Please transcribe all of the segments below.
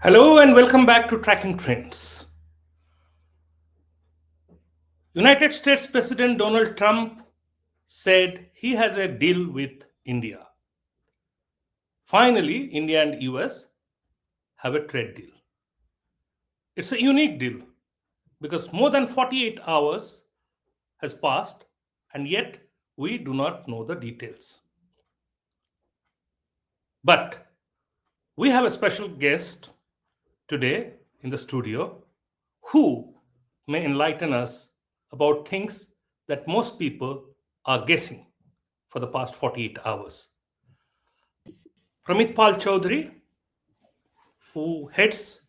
Hello and welcome back to Tracking Trends. United States President Donald Trump said he has a deal with India. Finally, India and US have a trade deal. It's a unique deal because more than 48 hours has passed and yet we do not know the details. But we have a special guest today in the studio who may enlighten us about things that most people are guessing for the past 48 hours. Pramit Chaudhuri, who heads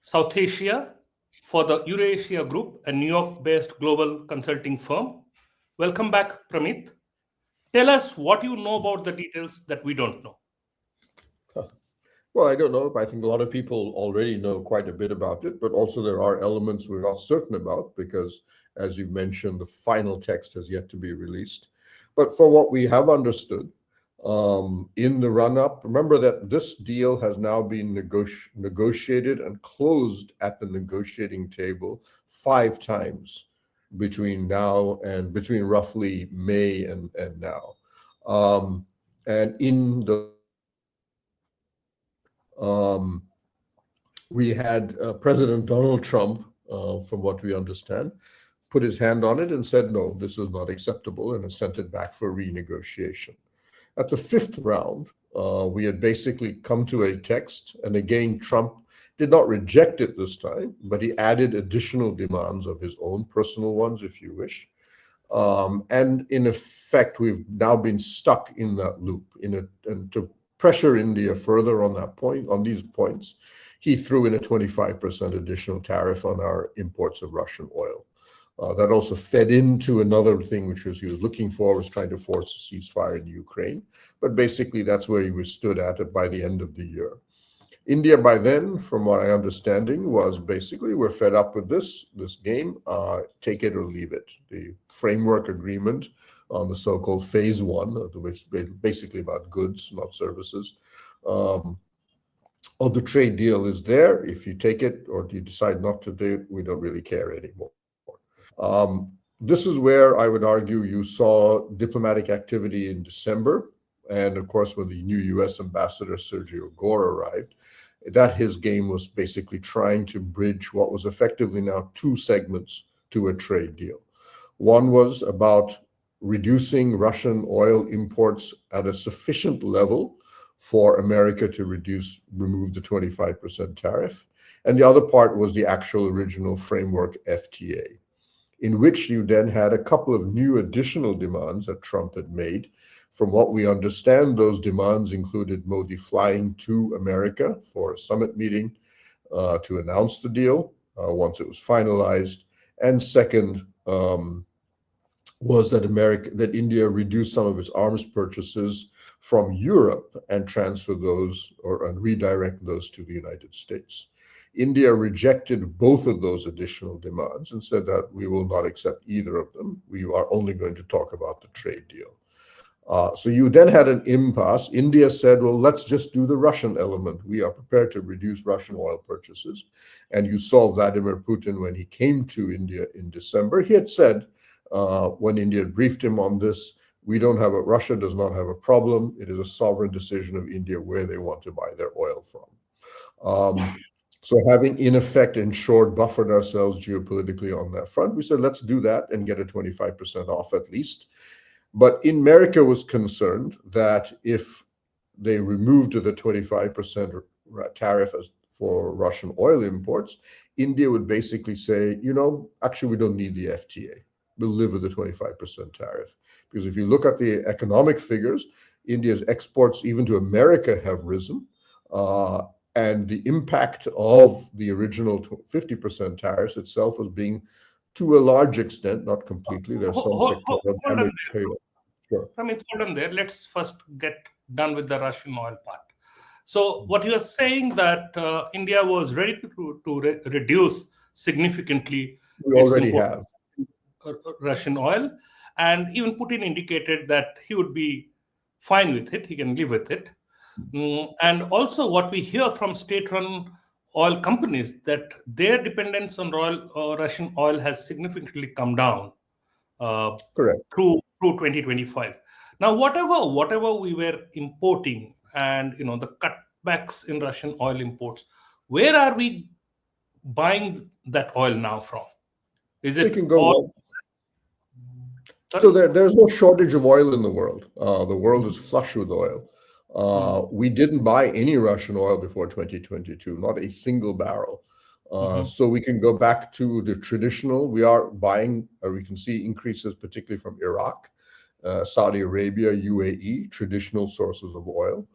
South Asia for the Eurasia Group, a New York-based global consulting firm. Welcome back, Pramit. Tell us what you know about the details that we don't know. Well, I don't know. I think a lot of people already know quite a bit about it, but also there are elements we're not certain about because, as you mentioned, the final text has yet to be released. But for what we have understood in the run-up, remember that this deal has now been negotiated and closed at the negotiating table 5 times between roughly May and now. And in the we had President Donald Trump, from what we understand, put his hand on it and said, no, this is not acceptable, and has sent it back for renegotiation. At the 5th round, we had basically come to a text, and again, Trump did not reject it this time, but he added additional demands of his own, personal ones, if you wish. And in effect, we've now been stuck in that loop. And to pressure India further on that point, on these points, he threw in a 25% additional tariff on our imports of Russian oil. That also fed into another thing, which was he was looking for, was trying to force a ceasefire in Ukraine. But basically, that's where he was stood at it by the end of the year. India, by then, from my understanding, was basically, we're fed up with this game, take it or leave it. The framework agreement on the so-called phase 1, which is basically about goods, not services, of the trade deal is there. If you take it or you decide not to do it, we don't really care anymore. This is where I would argue you saw diplomatic activity in December. And of course, when the new US ambassador, Sergio Gore, arrived, that his game was basically trying to bridge what was effectively now 2 segments to a trade deal. One was about reducing Russian oil imports at a sufficient level for America to remove the 25% tariff. And the other part was the actual original framework FTA, in which you then had a couple of new additional demands that Trump had made. From what we understand, those demands included Modi flying to America for a summit meeting to announce the deal once it was finalized. And second was that India reduce some of its arms purchases from Europe and transfer those and redirect those to the United States. India rejected both of those additional demands and said that we will not accept either of them. We are only going to talk about the trade deal. So you then had an impasse. India said, well, let's just do the Russian element. We are prepared to reduce Russian oil purchases. And you saw Vladimir Putin when he came to India in December. He had said, when India briefed him on this, Russia does not have a problem. It is a sovereign decision of India where they want to buy their oil from. So having, in effect, ensured, buffered ourselves geopolitically on that front, we said, let's do that and get a 25% off at least. But America was concerned that if they removed the 25% tariff for Russian oil imports, India would basically say, actually, we don't need the FTA. We'll live with the 25% tariff. Because if you look at the economic figures, India's exports even to America have risen. And the impact of the original 50% tariffs itself was being, to a large extent, not completely, there's some sectoral damage here. Sure. Pramit, hold on there. Let's first get done with the Russian oil part. So what you are saying that India was ready to reduce significantly. We already have Russian oil, and even Putin indicated that he would be fine with it. He can live with it. And also, what we hear from state-run oil companies that their dependence on Russian oil has significantly come down uh, Correct. through 2025. Now, whatever we were importing, and the cutbacks in Russian oil imports, where are we buying that oil now from? Is We it can go all? one. So Sorry. there's no shortage of oil in the world. The world is flush with oil. Mhm, We didn't buy any Russian oil before 2022, not a single barrel. mhm, So we can go back to the traditional. We are buying, we can see increases, particularly from Iraq, Saudi Arabia, UAE, traditional sources of oil.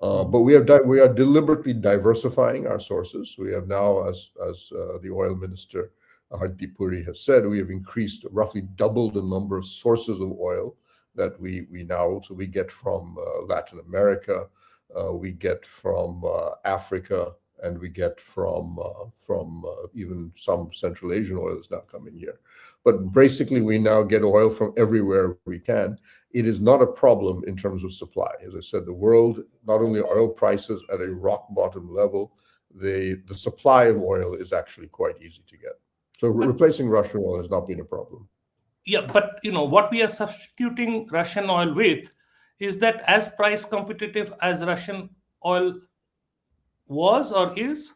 But mhm, we are deliberately diversifying our sources. We have now, as the oil minister Hardeep Puri has said, we have increased, roughly doubled the number of sources of oil that we now. So we get from Latin America, we get from Africa, and we get from even some Central Asian oil is now coming here. But basically, we now get oil from everywhere we can. It is not a problem in terms of supply. As I said, the world, not only oil prices at a rock bottom level, the supply of oil is actually quite easy to get. So but replacing Russian oil has not been a problem. yeah, but what we are substituting Russian oil with, is that as price competitive as Russian oil was or is?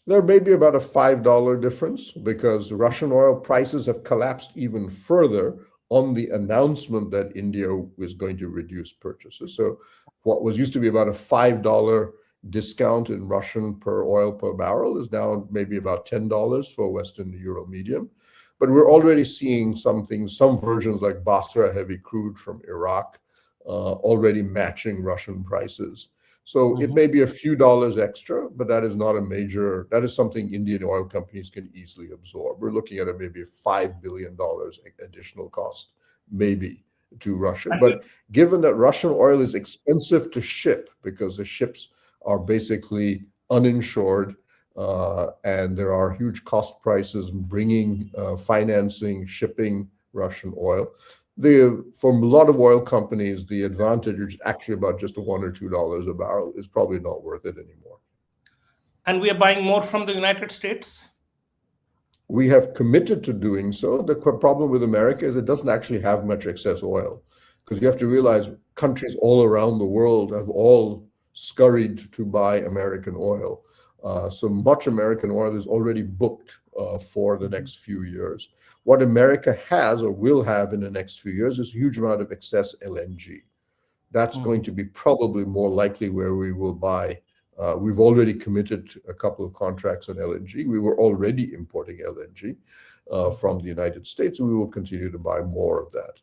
There may be about a $5 difference because Russian oil prices have collapsed even further on the announcement that India is going to reduce purchases. So what was used to be about a $5 discount in Russian per oil per barrel is now maybe about $10 for Western Euro medium. But we're already seeing some versions like Basra heavy crude from Iraq already matching Russian prices. So it Mhm. may be a few dollars extra, but that is not a major, that is something Indian oil companies can easily absorb. We're looking at maybe $5 billion additional cost, maybe, to Russia. And But given that Russian oil is expensive to ship because the ships are basically uninsured, and there are huge cost prices in bringing, financing, shipping Russian oil. For a lot of oil companies, the advantage is actually about just $1 or $2 a barrel is probably not worth it anymore. we are buying more from the United States. We have committed to doing so. The problem with America is it doesn't actually have much excess oil, because you have to realize countries all around the world have all scurried to buy American oil. So much American oil is already booked for the Mhm, next few years. What America has or will have in the next few years is a huge amount of excess LNG. That's going mhm, to be probably more likely where we will buy. We've already committed to a couple of contracts on LNG. We were already importing LNG mhm. from the United States, and we will continue to buy more of that.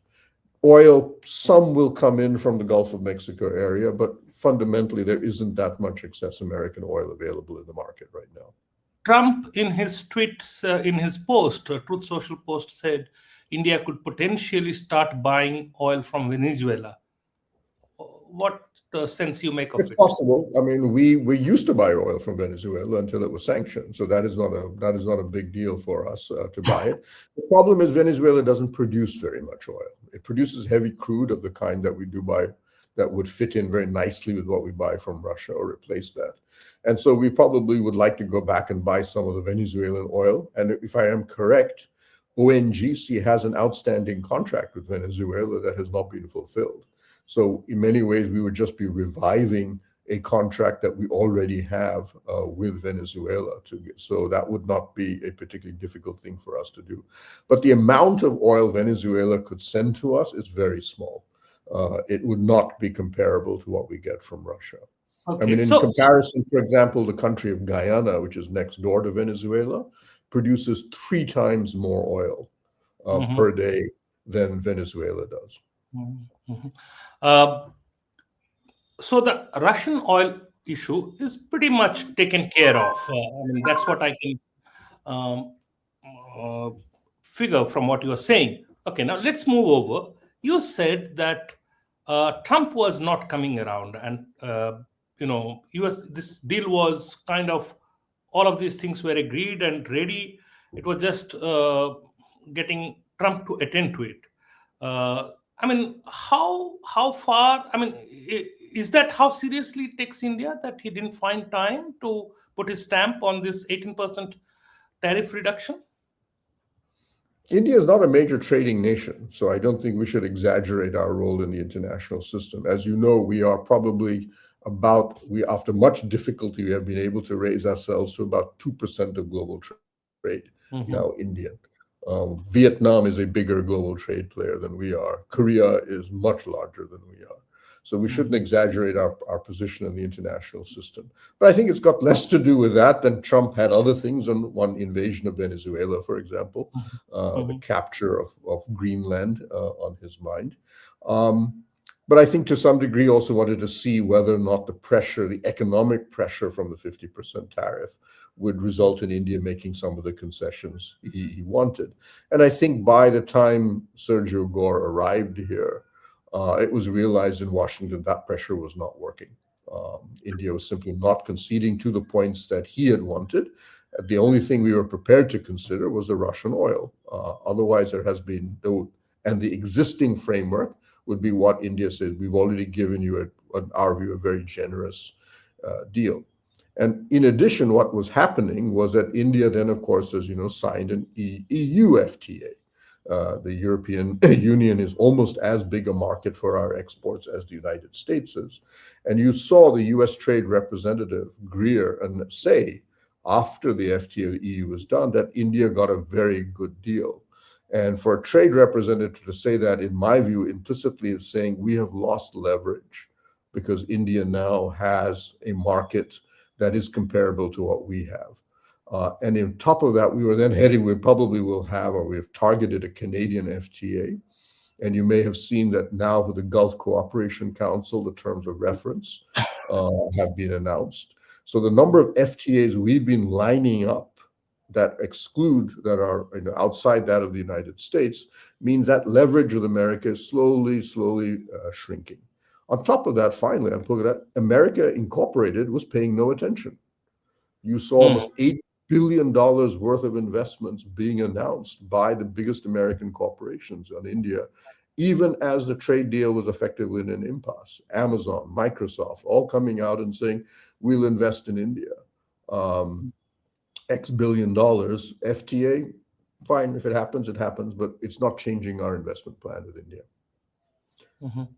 Oil, some will come in from the Gulf of Mexico area, but fundamentally, there isn't that much excess American oil available in the market right now. Trump, in his tweets, in his post, Truth Social post, said India could potentially start buying oil from Venezuela. What sense you make of It's it? possible. I mean, we used to buy oil from Venezuela until it was sanctioned, so that is not a big deal for us to buy it. The problem is Venezuela doesn't produce very much oil. It produces heavy crude of the kind that we do buy, that would fit in very nicely with what we buy from Russia or replace that. And so we probably would like to go back and buy some of the Venezuelan oil. And if I am correct, ONGC has an outstanding contract with Venezuela that has not been fulfilled. So in many ways, we would just be reviving a contract that we already have with Venezuela. So that would not be a particularly difficult thing for us to do. But the amount of oil Venezuela could send to us is very small. It would not be comparable to what we get from Russia. I Okay, mean, in so comparison, for example, the country of Guyana, which is next door to Venezuela, produces 3 times more oil mhm, per day than Venezuela does. mhm, mhm. Uh, so the Russian oil issue is pretty much taken care of. I mean, that's what I can um, uh, figure from what you are saying. Okay, now let's move over. You said that Trump was not coming around, and US, this deal was kind of, all of these things were agreed and ready. It was just getting Trump to attend to it. I mean, how far? I mean, is that how seriously it takes India that he didn't find time to put his stamp on this 18% tariff reduction? India is not a major trading nation, so I don't think we should exaggerate our role in the international system. As you know, we are probably we after much difficulty, we have been able to raise ourselves to about 2% of global trade, now Mhm. India. Vietnam is a bigger global trade player than we are. Korea is much larger than we are. So we shouldn't Mhm. exaggerate our position in the international system. But I think it's got less to do with that than Trump had other things on one invasion of Venezuela, for example, Mhm. the Mhm. capture of Greenland on his mind. Um, but I think to some degree also wanted to see whether or not the economic pressure from the 50% tariff would result in India making some of the concessions he wanted. And I think by the time Sergio Gore arrived here, it was realized in Washington that pressure was not working. India was simply not conceding to the points that he had wanted. The only thing we were prepared to consider was the Russian oil. Otherwise, there has been no, and the existing framework would be what India says. We've already given you, in our view, a very generous deal. And in addition, what was happening was that India then, of course, as you know, signed an EU FTA. The European Union is almost as big a market for our exports as the United States is. And you saw the US Trade Representative Greer and say, after the FTA EU was done, that India got a very good deal. And for a trade representative to say that, in my view, implicitly is saying we have lost leverage because India now has a market that is comparable to what we have. And on top of that, we were then heading, we probably will have, or we have targeted a Canadian FTA. And you may have seen that now for the Gulf Cooperation Council, the terms of reference have been announced. So the number of FTAs we've been lining up that are outside that of the United States means that leverage with America is slowly shrinking. On top of that, finally, I'm looking at America Incorporated was paying no attention. You saw Mhm. almost $8 billion worth of investments being announced by the biggest American corporations on India, even as the trade deal was effectively in an impasse. Amazon, Microsoft, all coming out and saying, we'll invest in India. X billion dollars. FTA, fine, if it happens, it happens, but it's not changing our investment plan with India. Mhm.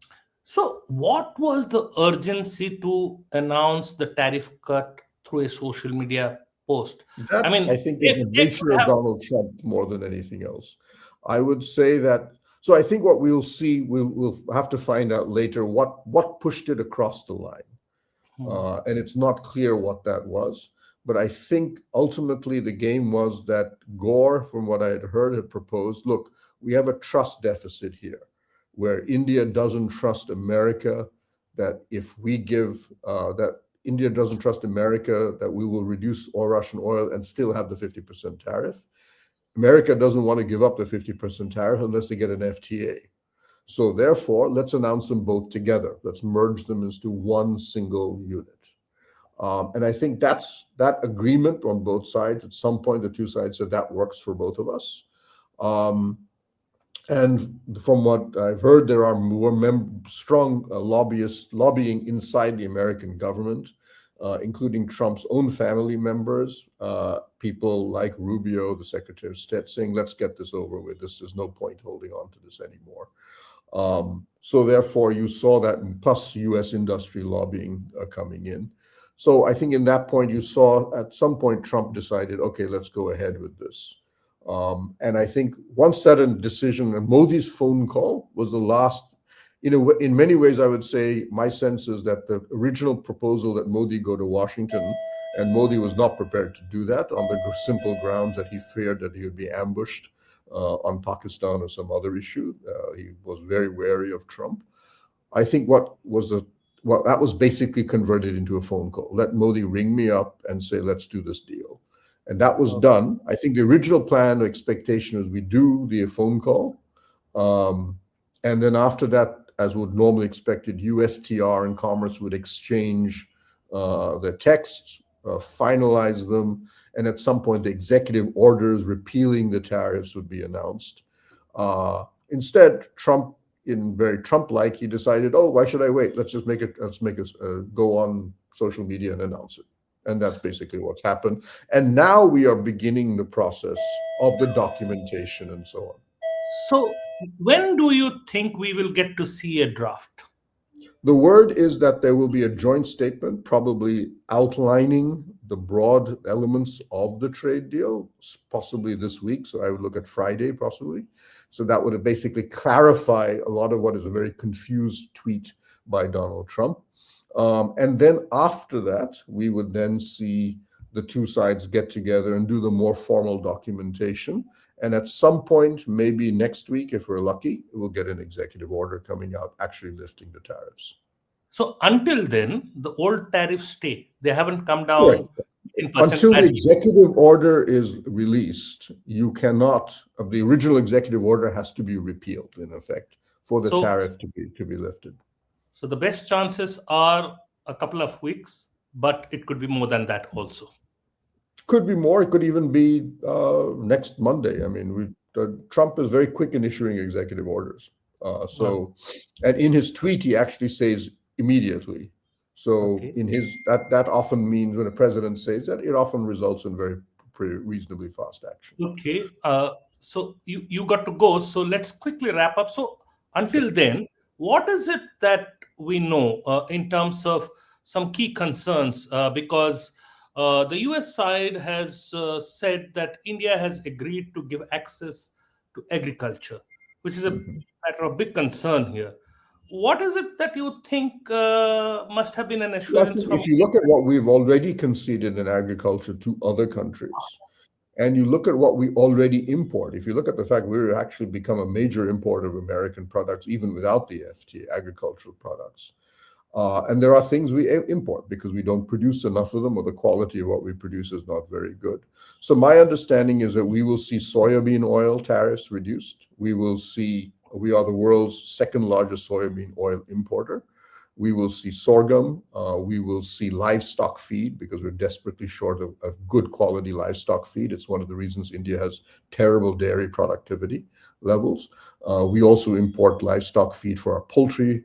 So, what was the urgency to announce the tariff cut through a social media post? I That, I mean, think, is the they nature could of have. Donald Trump more than anything else. I would say that. So I think what we'll see, we'll have to find out later what pushed it across the line. Hmm. And it's not clear what that was. But I think ultimately the game was that Gore, from what I had heard, had proposed, look, we have a trust deficit here, where India doesn't trust America, that if we give, that India doesn't trust America, that we will reduce all Russian oil and still have the 50% tariff. America doesn't want to give up the 50% tariff unless they get an FTA. So therefore, let's announce them both together. Let's merge them into one single unit. And I think that agreement on both sides. At some point, the two sides said that works for both of us. Um, and from what I've heard, there are more strong lobbyists lobbying inside the American government, including Trump's own family members, people like Rubio, the Secretary of State, saying, let's get this over with. There's no point holding on to this anymore. So therefore, you saw that, and plus U.S. industry lobbying coming in. So I think in that point, you saw at some point Trump decided, okay, let's go ahead with this. And I think once that decision, and Modi's phone call was the last, in many ways, I would say my sense is that the original proposal that Modi go to Washington, and Modi was not prepared to do that on the simple grounds that he feared that he would be ambushed on Pakistan or some other issue. He was very wary of Trump. I think that was basically converted into a phone call. Let Modi ring me up and say, let's do this deal. And that was done. I think the original plan or expectation was we do the phone call. And then after that, as would normally expected, USTR and Commerce would exchange the texts, finalize them, and at some point the executive orders repealing the tariffs would be announced. Instead, Trump in very Trump-like, he decided, oh, why should I wait? Let's make it go on social media and announce it. And that's basically what's happened. And now we are beginning the process of the documentation and so on. So, when do you think we will get to see a draft? The word is that there will be a joint statement, probably outlining the broad elements of the trade deal, possibly this week. So I would look at Friday, possibly. So that would basically clarify a lot of what is a very confused tweet by Donald Trump. And then after that, we would then see the two sides get together and do the more formal documentation. And at some point, maybe next week, if we're lucky, we'll get an executive order coming out actually lifting the tariffs. So, until then, the old tariffs stay. They haven't come Correct. down 15% Until the as executive order is released, you cannot, the original executive order has to be repealed, in effect, for the so, tariff to be lifted. so the best chances are a couple of weeks, but it could be more than that also. Could be more. It could even be next Monday. I mean, Trump is very quick in issuing executive orders. And in his tweet, he actually says immediately. So Okay. in his that often means when a president says that, it often results in pretty reasonably fast action. Okay. So you got to go. So let's quickly wrap up. So until then, what is it that we know in terms of some key concerns? Because the US side has said that India has agreed to give access to agriculture, which is a matter of big concern here. What is it that you think must have been an assurance from? If you look at what we've already conceded in agriculture to other countries, and you look at what we already import, if you look at the fact we've actually become a major importer of American products, even without the FTA, agricultural products. And there are things we import because we don't produce enough of them, or the quality of what we produce is not very good. So my understanding is that we will see soybean oil tariffs reduced. We are the world's second largest soybean oil importer. We will see sorghum. We will see livestock feed because we're desperately short of good quality livestock feed. It's one of the reasons India has terrible dairy productivity levels. We also import livestock feed for our poultry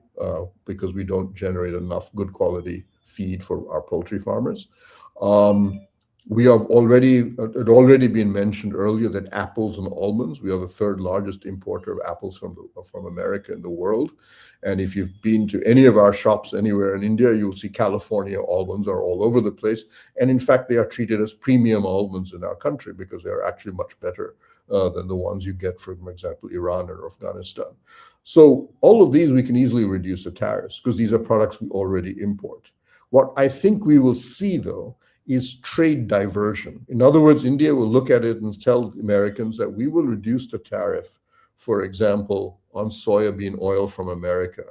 because we don't generate enough good quality feed for our poultry farmers. We have it already been mentioned earlier that apples and almonds, we are the third largest importer of apples from America in the world. And if you've been to any of our shops anywhere in India, you'll see California almonds are all over the place. And in fact, they are treated as premium almonds in our country because they are actually much better than the ones you get, for example, Iran or Afghanistan. So all of these, we can easily reduce the tariffs because these are products we already import. What I think we will see, though, is trade diversion. In other words, India will look at it and tell Americans that we will reduce the tariff, for example, on soybean oil from America.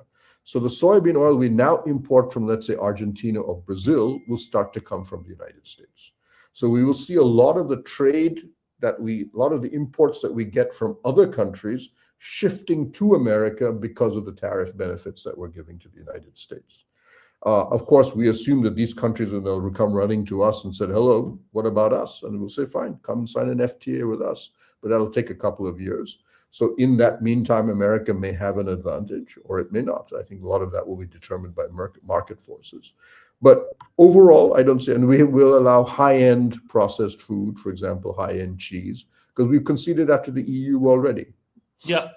So the soybean oil we now import from, let's say, Argentina or Brazil will start to come from the United States. So we will see a lot of the imports that we get from other countries shifting to America because of the tariff benefits that we're giving to the United States. Of course, we assume that these countries will come running to us and said, hello, what about us? And we'll say, fine, come and sign an FTA with us. But that'll take a couple of years. So in that meantime, America may have an advantage or it may not. I think a lot of that will be determined by market forces. But overall, I don't see, and we will allow high-end processed food, for example, high-end cheese, because we've conceded that to the EU already. Yeah.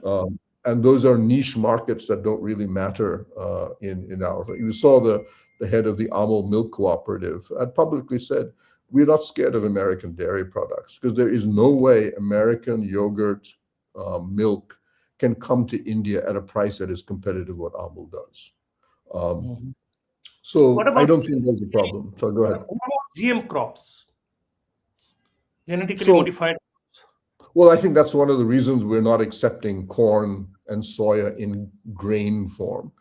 And those are niche markets that don't really matter in our. You saw the head of the Amul Milk Cooperative had publicly said, we're not scared of American dairy products because there is no way American yogurt, milk can come to India at a price that is competitive with what Amul does. So I don't think there's a problem. So go ahead. What about GM crops? Genetically So, modified. well, I think that's one of the reasons we're not accepting corn and soya in grain form,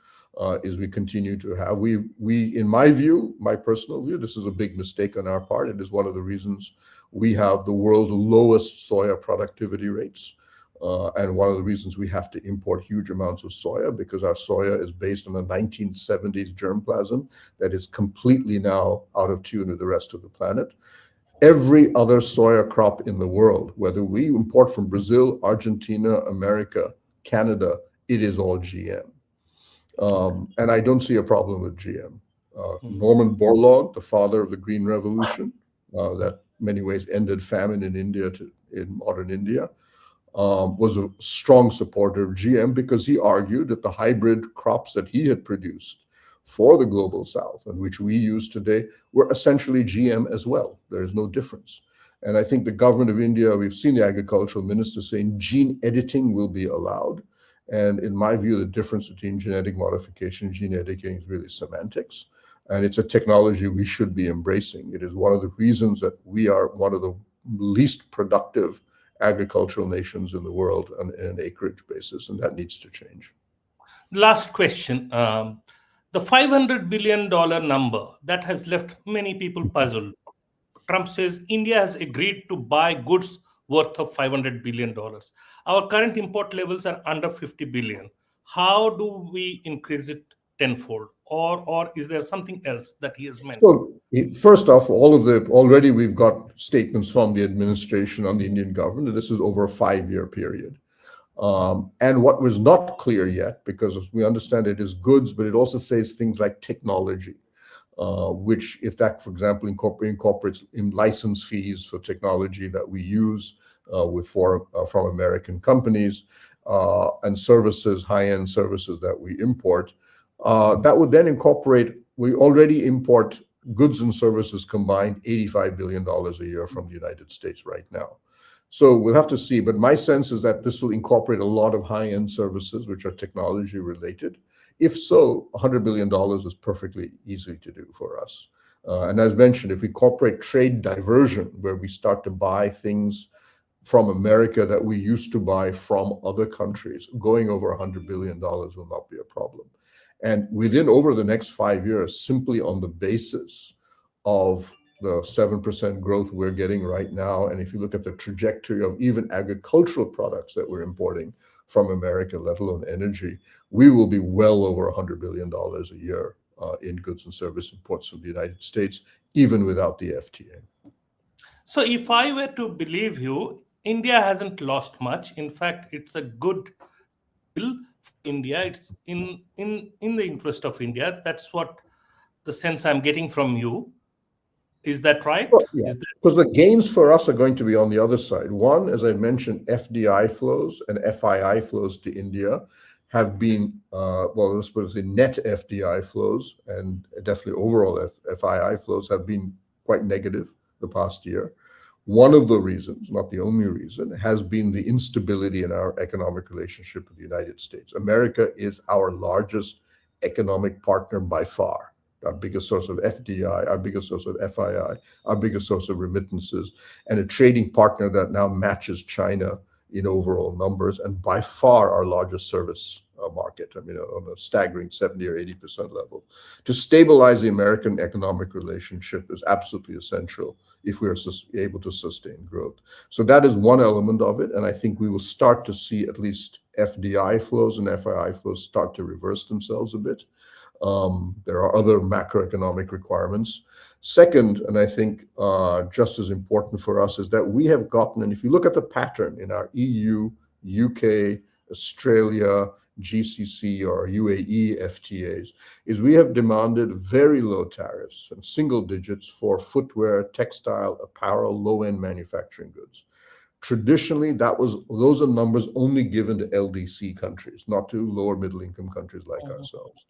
is we continue to have, in my view, my personal view, this is a big mistake on our part. It is one of the reasons we have the world's lowest soya productivity rates. And one of the reasons we have to import huge amounts of soya because our soya is based on a 1970s germplasm that is completely now out of tune with the rest of the planet. Every other soya crop in the world, whether we import from Brazil, Argentina, America, Canada, it is all GM. And I don't see a problem with GM. Mhm. Norman Borlaug, the father of the Green Revolution, that many ways ended famine in India in modern India, was a strong supporter of GM because he argued that the hybrid crops that he had produced for the global south and which we use today were essentially GM as well. There is no difference. And I think the government of India, we've seen the agricultural minister saying gene editing will be allowed. And in my view, the difference between genetic modification and gene editing is really semantics. And it's a technology we should be embracing. It is one of the reasons that we are one of the least productive agricultural nations in the world on an acreage basis, and that needs to change. Last question. The $500 billion number that has left many people puzzled. Trump says India has agreed to buy goods worth of $500 billion. Our current import levels are under 50 billion. How do we increase it tenfold? Or is there something else that he has meant? So, first off, already we've got statements from the administration on the Indian government, and this is over a 5-year period. And what was not clear yet, because as we understand it is goods, but it also says things like technology, which, if that, for example, incorporates in license fees for technology that we use from American companies and services, high-end services that we import, that would then incorporate. We already import goods and services combined $85 billion a year from the United States right now. So we'll have to see. But my sense is that this will incorporate a lot of high-end services, which are technology related. If so, $100 billion is perfectly easy to do for us. And as mentioned, if we incorporate trade diversion, where we start to buy things from America that we used to buy from other countries, going over $100 billion will not be a problem. And over the next 5 years, simply on the basis of the 7% growth we're getting right now, and if you look at the trajectory of even agricultural products that we're importing from America, let alone energy, we will be well over $100 billion a year in goods and service imports from the United States, even without the FTA. So if I were to believe you, India hasn't lost much. In fact, it's a good deal for India. It's in the interest of India. That's what the sense I'm getting from you. Is that right? Well, yeah, Is that because the gains for us are going to be on the other side. One, as I mentioned, FDI flows and FII flows to India have been, well, let's put it in net FDI flows and definitely overall FII flows have been quite negative the past year. One of the reasons, not the only reason, has been the instability in our economic relationship with the United States. America is our largest economic partner by far, our biggest source of FDI, our biggest source of FII, our biggest source of remittances, and a trading partner that now matches China in overall numbers, and by far our largest service market. I mean, on a staggering 70 or 80% level. To stabilize the American economic relationship is absolutely essential if we are able to sustain growth. So that is one element of it, and I think we will start to see at least FDI flows and FII flows start to reverse themselves a bit. There are other macroeconomic requirements. Second, and I think just as important for us, is that we have gotten, and if you look at the pattern in our EU, UK, Australia, GCC or UAE FTAs, is we have demanded very low tariffs and single digits for footwear, textile, apparel, low-end manufacturing goods. Traditionally, those are numbers only given to LDC countries, not to lower middle income countries like ourselves.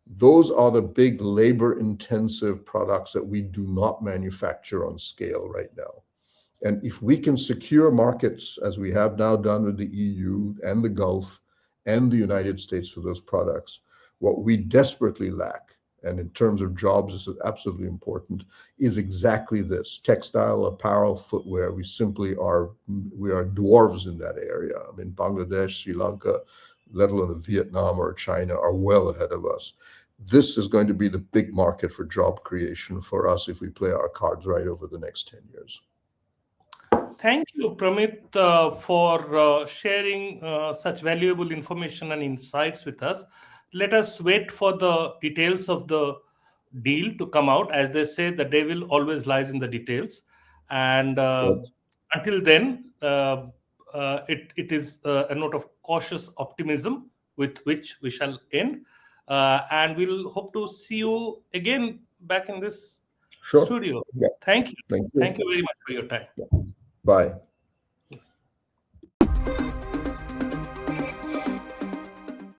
Those are the big labor-intensive products that we do not manufacture on scale right now. And if we can secure markets, as we have now done with the EU and the Gulf and the United States for those products, what we desperately lack, and in terms of jobs, this is absolutely important, is exactly this: textile, apparel, footwear. We are dwarves in that area. I mean, Bangladesh, Sri Lanka, let alone Vietnam or China, are well ahead of us. This is going to be the big market for job creation for us if we play our cards right over the next 10 years. Thank you, Pramit, for sharing such valuable information and insights with us. Let us wait for the details of the deal to come out. As they say, the devil always lies in the details. And But until then, it is a note of cautious optimism with which we shall end. And we'll hope to see you again back in this Sure. studio. Yeah. Thank you. Thank you. Thank you very much for your time. Bye.